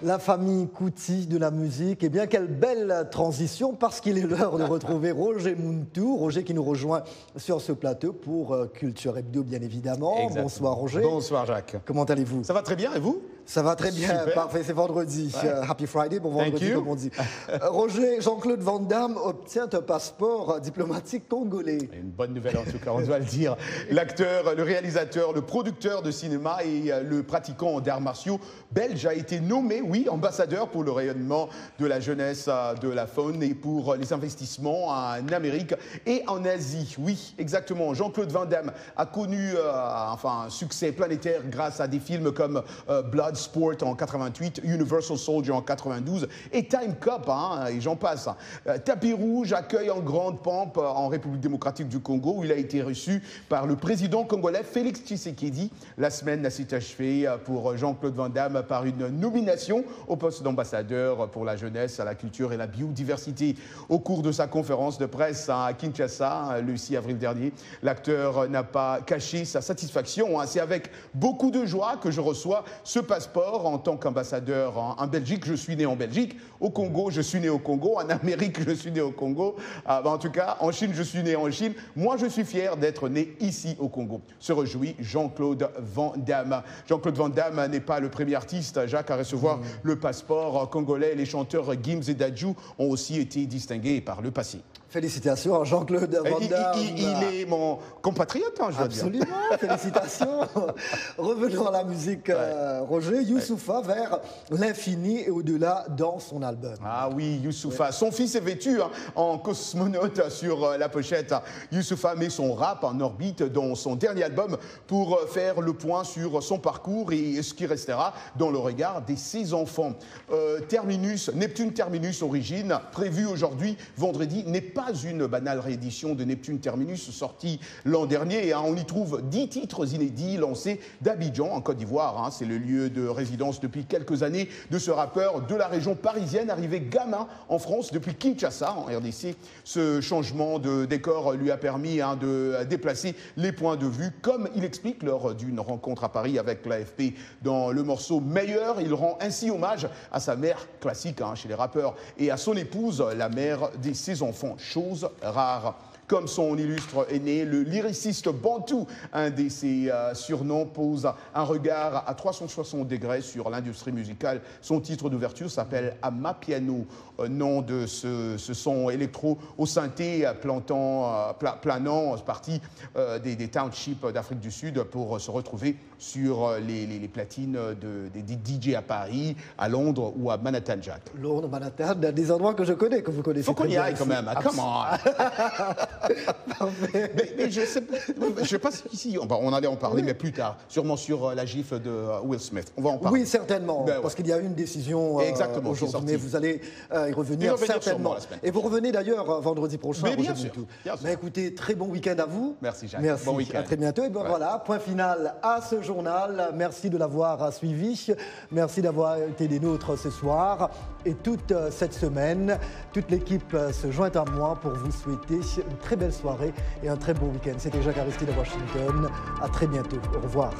La famille Couty de la musique, eh bien quelle belle transition parce qu'il est l'heure de retrouver Roger Mountou. Roger qui nous rejoint sur ce plateau pour Culture Hebdo bien évidemment. Exactement. Bonsoir Roger. Bonsoir Jacques. Comment allez-vous? Ça va très bien et vous? Ça va très bien, Super. parfait, c'est vendredi. Ouais. Happy Friday, bon vendredi comme on dit. Roger, Jean-Claude Van Damme obtient un passeport diplomatique congolais. Une bonne nouvelle en tout cas, on doit le dire. L'acteur, le réalisateur, le producteur de cinéma et le pratiquant d'arts martiaux belge a été nommé, oui, ambassadeur pour le rayonnement de la jeunesse, de la faune et pour les investissements en Amérique et en Asie. Oui, exactement. Jean-Claude Van Damme a connu un succès planétaire grâce à des films comme Bloodsport en 88, Universal Soldier en 92 et Time Cop, et j'en passe. Tapis Rouge accueille en grande pompe en République démocratique du Congo où il a été reçu par le président congolais Félix Tshisekedi. La semaine s'est achevée pour Jean-Claude Van Damme par une nomination au poste d'ambassadeur pour la jeunesse, la culture et la biodiversité. Au cours de sa conférence de presse à Kinshasa le 6 avril dernier, l'acteur n'a pas caché sa satisfaction. C'est avec beaucoup de joie que je reçois ce passeport en tant qu'ambassadeur en Belgique. Je suis né en Belgique. Au Congo, je suis né au Congo. En Amérique, je suis né au Congo. En tout cas, en Chine, je suis né en Chine. Moi, je suis fier d'être né ici au Congo. Se réjouit Jean-Claude Van Damme. Jean-Claude Van Damme n'est pas le premier artiste, Jacques, à recevoir le passeport congolais. Les chanteurs Gims et Dadju ont aussi été distingués par le passé. Félicitations à Jean-Claude Van Damme. Il est mon compatriote, je dois dire. Absolument, félicitations. Revenons à la musique, Roger. Youssoupha vers l'infini et au-delà dans son album. Ah oui, Youssoupha. Son fils est vêtu en cosmonaute sur la pochette. Youssoupha met son rap en orbite dans son dernier album pour faire le point sur son parcours et ce qui restera dans le regard de ses enfants. Neptune Terminus Origine, prévu aujourd'hui, vendredi, n'est pas une banale réédition de Neptune Terminus sortie l'an dernier. On y trouve 10 titres inédits lancés d'Abidjan en Côte d'Ivoire. C'est le lieu de résidence depuis quelques années de ce rappeur de la région parisienne arrivé gamin en France depuis Kinshasa en RDC. Ce changement de décor lui a permis de déplacer les points de vue comme il explique lors d'une rencontre à Paris avec l'AFP dans le morceau Meilleur. Il rend ainsi hommage à sa mère classique chez les rappeurs et à son épouse, la mère de ses enfants. Chose rare. Comme son illustre aîné, le lyriciste Bantou, un de ses surnoms, pose un regard à 360 degrés sur l'industrie musicale. Son titre d'ouverture s'appelle Amapiano, nom de ce son électro au synthé planant partie des townships d'Afrique du Sud pour se retrouver sur les platines des DJ à Paris, à Londres ou à Manhattan, Jack. Londres, Manhattan, des endroits que je connais, que vous connaissez. Faut qu'on y aille quand même. Comment? mais je sais pas si on allait en parler, mais plus tard, sûrement sur la gifle de Will Smith. On va en parler. Oui, certainement, parce qu'il y a eu une décision aujourd'hui, mais vous allez y revenir certainement. Et vous revenez d'ailleurs vendredi prochain. Mais bien sûr. Mais écoutez, très bon week-end à vous. Merci Jacques. Merci. Bon week-end. À très bientôt. Et voilà, point final à ce journal. Merci de l'avoir suivi. Merci d'avoir été des nôtres ce soir. Et toute cette semaine, toute l'équipe se joint à moi pour vous souhaiter une très belle soirée et un très bon week-end. C'était Jacques Aristide de Washington. À très bientôt. Au revoir.